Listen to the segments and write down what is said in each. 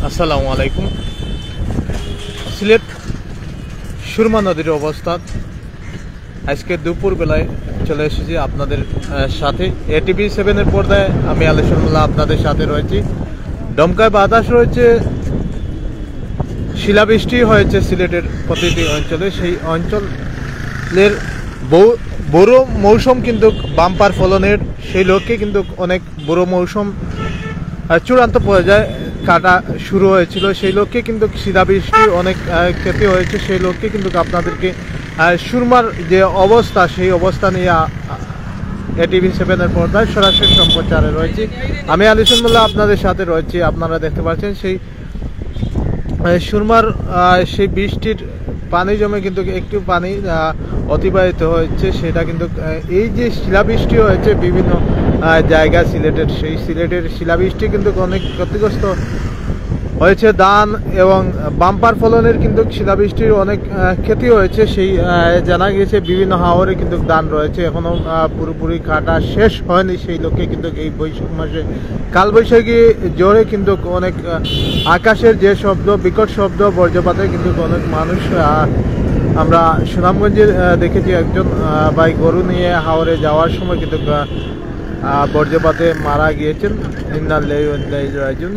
আসসালামু আলাইকুম। সিলেট সুরমা নদীর অবস্থা আজকে দুপুর বেলায় চলে এসেছি আপনাদের সাথে। ATV7 এর পর্দায় আমি আলিশানুল্লাহ আপনাদের সাথে রয়েছি। দমকায় বাতাস রয়েছে, শিলাবৃষ্টি হয়েছে সিলেটের প্রতিটি অঞ্চলে। সেই অঞ্চলের বড় মৌসুম কিন্তু বাম্পার ফলনের, সেই লক্ষ্যে কিন্তু অনেক বড় মৌসুম চূড়ান্ত পর্যায়ে কাটা শুরু হয়েছিল। সেই লক্ষ্যে কিন্তু শিলাবৃষ্টির অনেক ক্ষতি হয়েছে। সেই লক্ষ্যে কিন্তু আপনাদেরকে সুরমার যে অবস্থা, সেই অবস্থা নিয়ে ATV7 এর পর্দায় সরাসরি সম্প্রচারে রয়েছে। আমি আলিশানুল্লাহ আপনাদের সাথে রয়েছি। আপনারা দেখতে পাচ্ছেন সেই সুরমার সেই বৃষ্টির পানি জমে কিন্তু একটু পানি অতিবাহিত হয়েছে। সেটা কিন্তু এই যে শিলাবৃষ্টি হয়েছে বিভিন্ন জায়গা সিলেটের, সেই সিলেটের শিলাবৃষ্টি কিন্তু অনেক ক্ষতিগ্রস্ত হয়েছে। ধান এবং বাম্পার ফলনের কিন্তু শিলাবৃষ্টির অনেক ক্ষতি হয়েছে। সেই জানা গিয়েছে বিভিন্ন হাওরে কিন্তু ধান রয়েছে, এখনো পুরোপুরি কাটা শেষ হয়নি। সেই লক্ষ্যে কিন্তু এই বৈশাখ মাসে কালবৈশাখী ঝড়ে কিন্তু অনেক আকাশের যে শব্দ, বিকট শব্দ, বজ্রপাতে কিন্তু অনেক মানুষ, আমরা সুনামগঞ্জে দেখেছি একজন ভাই গরু নিয়ে হাওরে যাওয়ার সময় কিন্তু বজ্রপাতে মারা গিয়েছেন।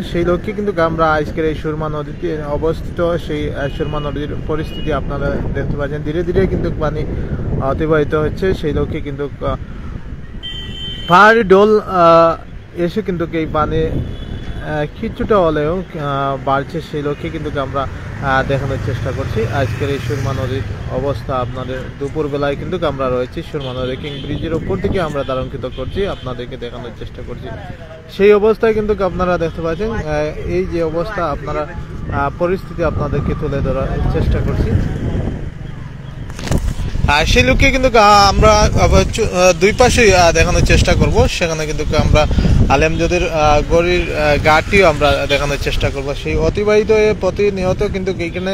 সেই লক্ষ্যে কিন্তু আমরা আজকের এই সুরমা নদীতে অবস্থিত সেই সুরমা নদীর পরিস্থিতি আপনারা দেখতে পাচ্ছেন। ধীরে ধীরে কিন্তু পানি অতিবাহিত হচ্ছে। সেই লক্ষ্যে কিন্তু পাহাড়ি ডোল এসে কিন্তু এই পানি কিছুটা হলেও বাড়ছে। সেই লক্ষ্যে কিন্তু আমরা দেখানোর চেষ্টা করছি আজকের এই সুরমা নদীর অবস্থা। আপনাদের দুপুর বেলায় কিন্তু আমরা রয়েছি সুরমা নদী কিং ব্রিজের উপর দিকে আমরা ধারণকৃত করছি, আপনাদেরকে দেখানোর চেষ্টা করছি। সেই অবস্থায় কিন্তু আপনারা দেখতে পাচ্ছেন এই যে অবস্থা, আপনারা পরিস্থিতি আপনাদেরকে তুলে ধরার চেষ্টা করছি। সেই লক্ষ্যে কিন্তু আমরা দুই পাশে দেখানোর চেষ্টা করব। সেখানে কিন্তু আমরা আলেমজদের গড়ির ঘাটটিও আমরা দেখানোর চেষ্টা করব। সেই অতিবাহিত প্রতিনিয়ত কিন্তু এইখানে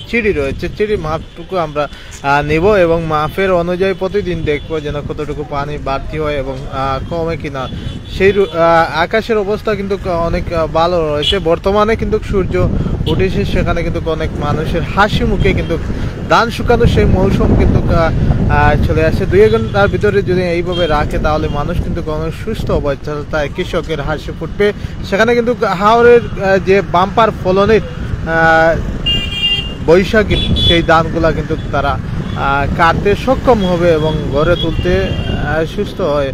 চিড়ি রয়েছে, চিড়ি মাপটুকু আমরা নেব এবং মাপের অনুযায়ী প্রতিদিন দেখব যেন কতটুকু পানি বাড়তি হয় এবং কমে কিনা। সেই আকাশের অবস্থা কিন্তু অনেক ভালো রয়েছে। বর্তমানে কিন্তু সূর্য উঠেছে, সেখানে কিন্তু অনেক মানুষের হাসি মুখে কিন্তু ধান শুকানো সেই মৌসুম কিন্তু চলে আসে। 2 ঘন্টার ভিতরে যদি এইভাবে রাখে তাহলে মানুষ কিন্তু অনেক সুস্থ অবস্থায় কৃষকের হাসি ফুটবে। সেখানে কিন্তু হাওরের যে বাম্পার ফলনের বৈশাখী সেই ধানগুলা কিন্তু তারা কাটতে সক্ষম হবে এবং গড়ে তুলতে সুস্থ হয়ে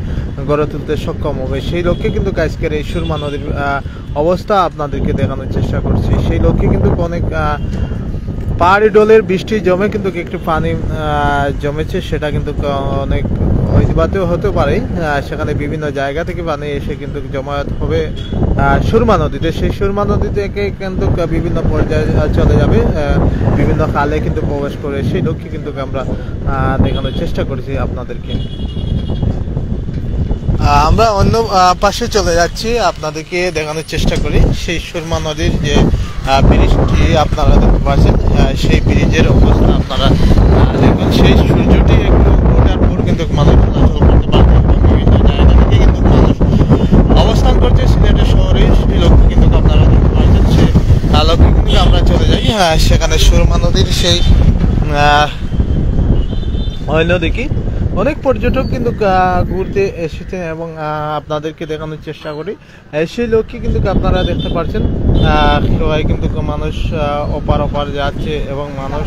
গড়ে তুলতে সক্ষম হবে। সেই লক্ষ্যে কিন্তু আজকের এই সুরমা নদীর অবস্থা আপনাদেরকে দেখানোর চেষ্টা করছি। সেই লক্ষ্যে কিন্তু অনেক পাহাড়ি ডোলের বৃষ্টি জমে কিন্তু একটু পানি জমেছে, সেটা কিন্তু অনেক অতিবাহিতও হতে পারে। সেখানে বিভিন্ন জায়গা থেকে পানি এসে কিন্তু জমায়েত হবে সুরমা নদীতে। সেই সুরমা নদী থেকে কিন্তু বিভিন্ন পর্যায়ে চলে যাবে, বিভিন্ন খালে কিন্তু প্রবেশ করে। সেই লক্ষ্যে কিন্তু আমরা দেখানোর চেষ্টা করেছি আপনাদেরকে। আমরা অন্য পাশে চলে যাচ্ছি, আপনাদেরকে দেখানোর চেষ্টা করি সেই সুরমা নদীর যে ব্রিজটি আপনারা দেখতে পাচ্ছেন। সেই ব্রিজের অবস্থা আপনারা দেখুন। সেই সূর্যটি একটু ওঠার পর কিন্তু মানুষ চলাচল করতে পারবে। বিভিন্ন জায়গা থেকে কিন্তু মানুষ অবস্থান করছে সিলেটের শহরে। সেই লক্ষ্যে কিন্তু আপনারা দেখতে পাচ্ছেন। সেই লক্ষ্যে কিন্তু আমরা চলে যাই সেখানে সুরমা নদীর সেই অন্যদিকে অনেক পর্যটক কিন্তু ঘুরতে এসেছেন এবং আপনাদেরকে দেখানোর চেষ্টা করি। সেই লক্ষ্যে কিন্তু আপনারা দেখতে পাচ্ছেন সবাই কিন্তু মানুষ ওপার যাচ্ছে এবং মানুষ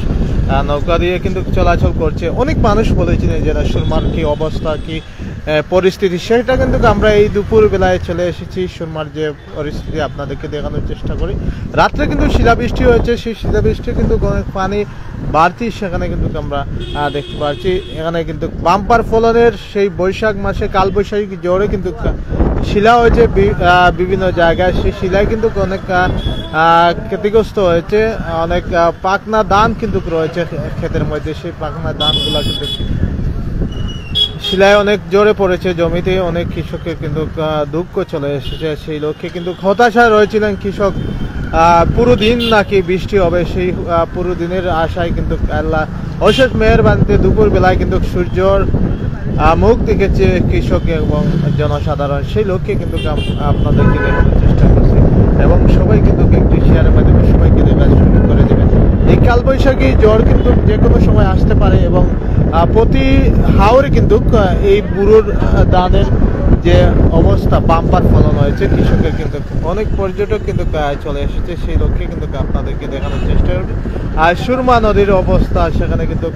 নৌকা দিয়ে কিন্তু চলাচল করছে। অনেক মানুষ বলেছিলেন যে সুরমার কি অবস্থা, কি পরিস্থিতি, সেটা কিন্তু আমরা এই দুপুর বেলায় চলে এসেছি। সুরমার যে পরিস্থিতি আপনাদেরকে দেখানোর চেষ্টা করি। রাত্রে কিন্তু শিলাবৃষ্টি হয়েছে, সেই শিলাবৃষ্টি কিন্তু অনেক পানি বাড়তি সেখানে কিন্তু আমরা দেখতে পাচ্ছি। এখানে কিন্তু বাম্পার ফলনের সেই বৈশাখ মাসে কালবৈশাখী ঝড়ে কিন্তু শিলা হয়েছে বিভিন্ন জায়গায়। সেই শিলায় কিন্তু অনেক ক্ষতিগ্রস্ত হয়েছে। অনেক পাকনা ধান কিন্তু রয়েছে ক্ষেতের মধ্যে। সেই পাকনা ধানগুলা কিন্তু শিলায় অনেক জোরে পড়েছে জমিতে। অনেক কৃষকের কিন্তু দুঃখ চলে এসেছে। সেই লক্ষ্যে কিন্তু হতাশায় রয়েছিলেন কৃষক। পুরো দিন নাকি বৃষ্টি হবে, সেই পুরো দিনের আশায় কিন্তু আল্লাহ অশেষ মেহেরবানিতে দুপুর বেলায় কিন্তু সূর্যর মুখ দেখেছে কৃষক এবং জনসাধারণ। সেই লক্ষ্যে কিন্তু আপনাদেরকে দেখানোর চেষ্টা করছি এবং সবাই কিন্তু একটি শেয়ারের মাধ্যমে সবাইকে দেখার সুযোগ করে দেবেন। এই কালবৈশাখী ঝড় কিন্তু যে কোনো সময় আসতে পারে এবং প্রতি হাওরে কিন্তু এই বুড়োর ধানের যে অবস্থা বাম্পার ফলন হয়েছে কৃষকের কিন্তু অনেক পর্যটক কিন্তু চলে এসেছে, সেই লক্ষ্যে কিন্তু আপনাদেরকে দেখানোর চেষ্টা করবে। আর সুরমা নদীর অবস্থা সেখানে কিন্তু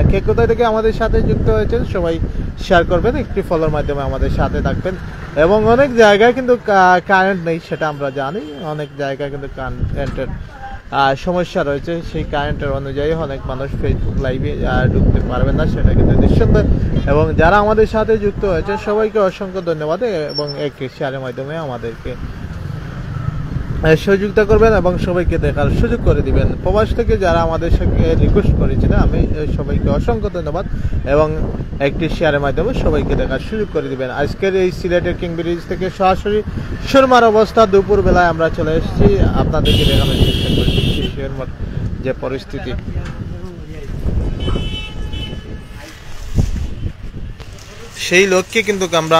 কে কোথায় থেকে আমাদের সাথে যুক্ত হয়েছেন সবাই শেয়ার করবেন, একটি ফলোর মাধ্যমে আমাদের সাথে থাকবেন। এবং অনেক জায়গায় কিন্তু কারেন্ট নেই সেটা আমরা জানি, অনেক জায়গায় কিন্তু কারেন্টের সমস্যা রয়েছে, সেই কারেন্টের অনুযায়ী অনেক মানুষ ফেসবুক লাইভে ঢুকতে পারবেন না, সেটা কিন্তু নিঃসন্দেহ। এবং যারা আমাদের সাথে যুক্ত হয়েছে সবাইকে অসংখ্য ধন্যবাদ এবং একটি শেয়ারের মাধ্যমে আমাদেরকে সহযোগিতা করবেন এবং সবাইকে দেখার সুযোগ করে দিবেন। প্রবাস থেকে যারা আমাদের সঙ্গে রিকোয়েস্ট করেছিলেন আমি সবাইকে অসংখ্য ধন্যবাদ এবং একটি শেয়ারের মাধ্যমে সবাইকে দেখার সুযোগ করে দিবেন। আজকের এই সিলেটের কিং ব্রিজ থেকে সরাসরি সুরমার অবস্থা দুপুর বেলায় আমরা চলে এসেছি, আপনাদেরকে দেখানোর চেষ্টা করছি সুরমার যে পরিস্থিতি। সেই লক্ষ্যে কিন্তু আমরা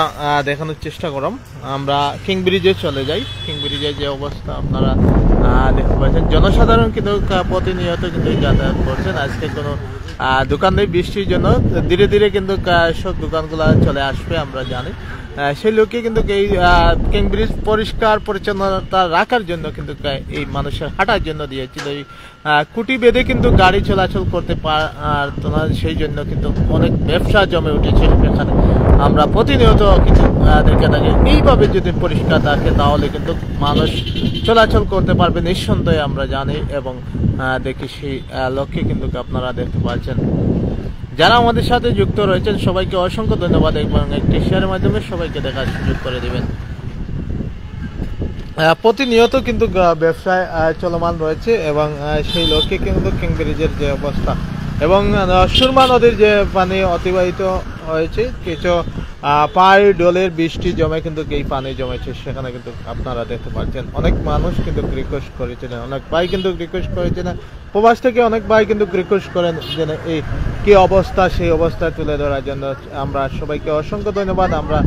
দেখানোর চেষ্টা করলাম। আমরা কিং ব্রিজে চলে যাই। কিং ব্রিজের যে অবস্থা আপনারা দেখতে পাচ্ছেন, জনসাধারণ কিন্তু প্রতিনিয়ত কিন্তু যাতায়াত করছেন। আজকে কোনো দোকান নেই বৃষ্টির জন্য, ধীরে ধীরে কিন্তু সব দোকানগুলো চলে আসবে আমরা জানি। সেই লক্ষ্যে কিন্তু এই কিং ব্রিজ পরিষ্কার পরিচ্ছন্নতা রাখার জন্য কিন্তু এই মানুষের হাঁটার জন্য দিয়েছিল, এই খুঁটি বেঁধে কিন্তু গাড়ি চলাচল করতে পারতো না, সেই জন্য কিন্তু অনেক ব্যবসা জমে উঠেছে এখানে। আমরা প্রতিনিয়ত কিন্তু দেখে থাকি এইভাবে যদি পরিষ্কার থাকে তাহলে কিন্তু মানুষ চলাচল করতে পারবে নিঃসন্দেহে আমরা জানি এবং দেখি সেই লক্ষ্যে কিন্তু আপনারা দেখতে পাচ্ছেন। যারা আমাদের সাথে যুক্ত রয়েছেন সবাইকে অসংখ্য ধন্যবাদ এবং একটি শেয়ারের মাধ্যমে সবাইকে দেখার সুযোগ করে দিবেন। প্রতিনিয়ত কিন্তু ব্যবসায় চলমান রয়েছে এবং সেই লক্ষ্যে কিন্তু কিং ব্রিজের যে অবস্থা এবং সুরমা নদীর যে পানি অতিবাহিত হয়েছে, কিছু পাহাড়ি ডোলের বৃষ্টি জমে কিন্তু এই পানি জমেছে, সেখানে কিন্তু আপনারা দেখতে পাচ্ছেন। অনেক মানুষ কিন্তু রিকোয়েস্ট করেছিলেন, অনেক ভাই কিন্তু রিকোয়েস্ট করেছিলেন, প্রবাস থেকে অনেক ভাই কিন্তু রিকোয়েস্ট করেন যে এই কি অবস্থা, সেই অবস্থা তুলে ধরার জন্য আমরা সবাইকে অসংখ্য ধন্যবাদ। আমরা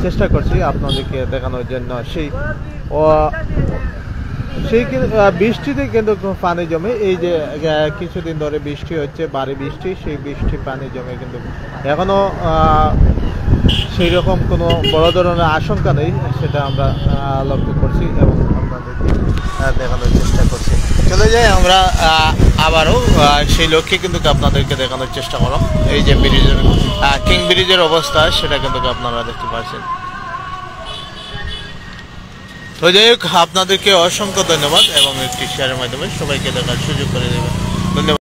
চেষ্টা করছি আপনাদেরকে দেখানোর জন্য। সেই বৃষ্টিতে কিন্তু পানি জমে, এই যে কিছুদিন ধরে বৃষ্টি হচ্ছে ভারী বৃষ্টি, সেই বৃষ্টি পানি জমে কিন্তু এখনো সেই রকম কোনো বড় ধরনের আশঙ্কা নেই, সেটা আমরা লক্ষ্য করছি এবং আপনাদেরকে দেখানোর চেষ্টা করছি। চলে যাই আমরা আবারও সেই লক্ষ্যে কিন্তু আপনাদেরকে দেখানোর চেষ্টা করলাম। এই যে ব্রিজের কিং ব্রিজের অবস্থা সেটা কিন্তু আপনারা দেখতে পাচ্ছেন। তো যাই হোক, আপনাদেরকে অসংখ্য ধন্যবাদ এবং একটি শেয়ারের মাধ্যমে সবাইকে দেখার সুযোগ করে দেবেন। ধন্যবাদ।